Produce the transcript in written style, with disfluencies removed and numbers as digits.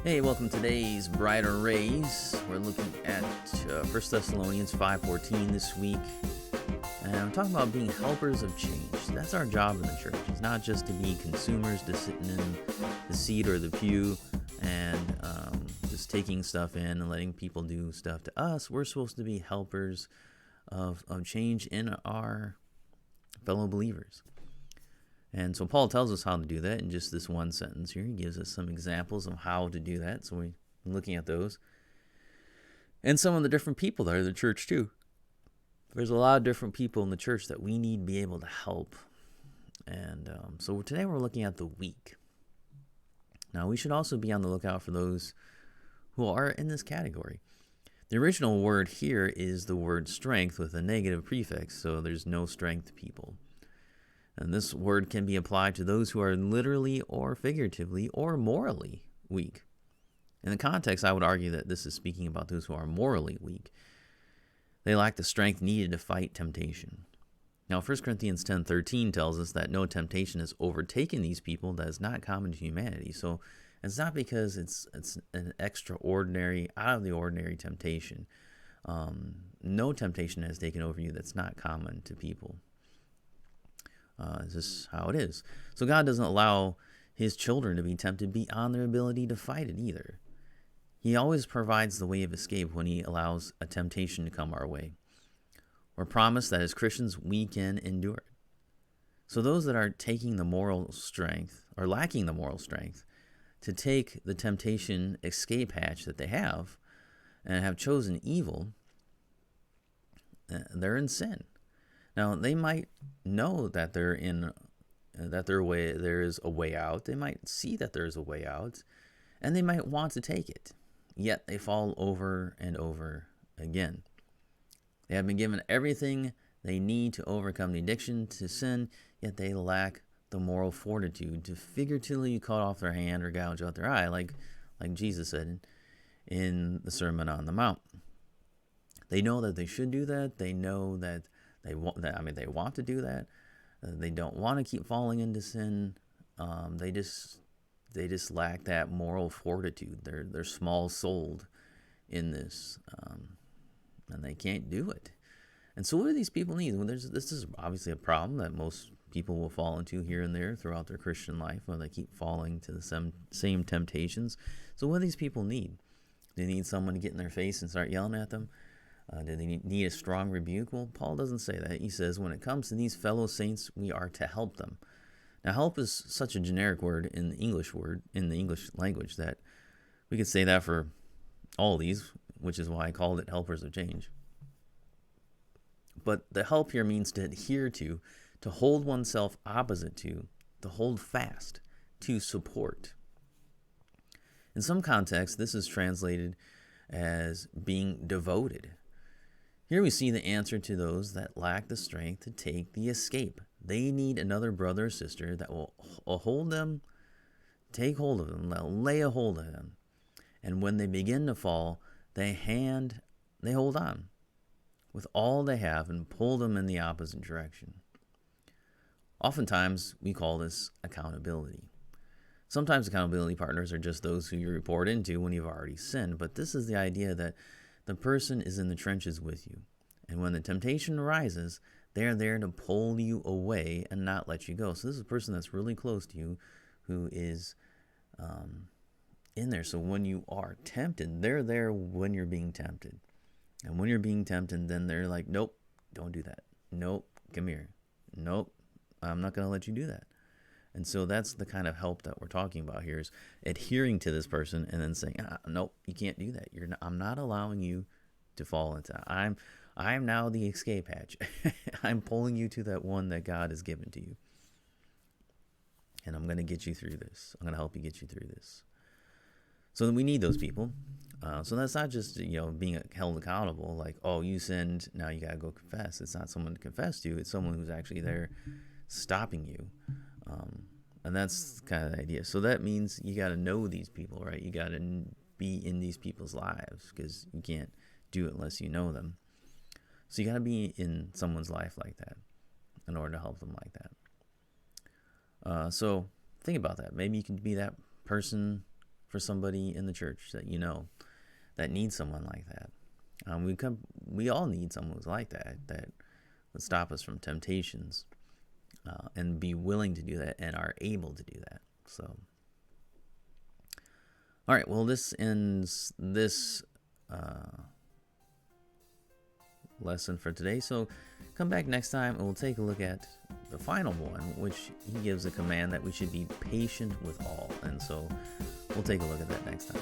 Hey, welcome to today's Brighter Rays. We're looking at 1 Thessalonians 5:14 this week. And I'm talking about being helpers of change. That's our job in the church. It's not just to be consumers, just sitting in the seat or the pew and just taking stuff in and letting people do stuff to us. We're supposed to be helpers of change in our fellow believers. And so Paul tells us how to do that in just this one sentence here. He gives us some examples of how to do that. So we're looking at those. And some of the different people that are in the church too. There's a lot of different people in the church that we need to be able to help. And so today we're looking at the weak. Now we should also be on the lookout for those who are in this category. The original word here is the word strength with a negative prefix, so there's no strength people. And this word can be applied to those who are literally or figuratively or morally weak. In the context, I would argue that this is speaking about those who are morally weak. They lack the strength needed to fight temptation. Now, 1 Corinthians 10:13 tells us that no temptation has overtaken these people that is not common to humanity. So it's not because it's an extraordinary, out of the ordinary temptation. No temptation has taken over you that's not common to people. This is how it is. So God doesn't allow his children to be tempted beyond their ability to fight it either. He always provides the way of escape when he allows a temptation to come our way. We're promised that as Christians we can endure it. So those that are taking the moral strength, or lacking the moral strength, to take the temptation escape hatch that they have, and have chosen evil, they're in sin. Now, they might know that there is a way out. They might see that there is a way out, and they might want to take it. Yet they fall over and over again. They have been given everything they need to overcome the addiction to sin, yet they lack the moral fortitude to figuratively cut off their hand or gouge out their eye, like Jesus said in the Sermon on the Mount. They know that they should do that. They know that they want to do that. They don't want to keep falling into sin. They just lack that moral fortitude. They're small-souled in this, and they can't do it. And so, what do these people need? Well, this is obviously a problem that most people will fall into here and there throughout their Christian life, when they keep falling to the same temptations. So, what do these people need? They need someone to get in their face and start yelling at them. Do they need a strong rebuke? Well, Paul doesn't say that. He says when it comes to these fellow saints, we are to help them. Now, help is such a generic word in the English language that we could say that for all these, which is why I called it helpers of change. But the help here means to adhere to hold oneself opposite to hold fast, to support. In some contexts, this is translated as being devoted. Here we see the answer to those that lack the strength to take the escape. They need another brother or sister that will hold them, take hold of them, lay a hold of them. And when they begin to fall, they hold on with all they have and pull them in the opposite direction. Oftentimes, we call this accountability. Sometimes accountability partners are just those who you report into when you've already sinned, but this is the idea that the person is in the trenches with you. And when the temptation arises, they're there to pull you away and not let you go. So this is a person that's really close to you who is in there. So when you are tempted, they're there when you're being tempted. And when you're being tempted, then they're like, nope, don't do that. Nope, come here. Nope, I'm not going to let you do that. And so that's the kind of help that we're talking about here, is adhering to this person and then saying, nope, you can't do that. I'm not allowing you to fall into that. I'm now the escape hatch. I'm pulling you to that one that God has given to you. And I'm going to get you through this. I'm going to help you get you through this. So we need those people. So that's not just being held accountable, like, oh, you sinned, now you got to go confess. It's not someone to confess to. It's someone who's actually there stopping you. And that's kind of the idea. So that means you got to know these people, right? You got to be in these people's lives, because you can't do it unless you know them. So you got to be in someone's life like that in order to help them like that. So think about that. Maybe you can be that person for somebody in the church that you know that needs someone like that. We all need someone who's like that would stop us from temptations, and be willing to do that and are able to do that. So, all right, well, this ends this lesson for today. So come back next time and we'll take a look at the final one, which he gives a command that we should be patient with all. And so we'll take a look at that next time.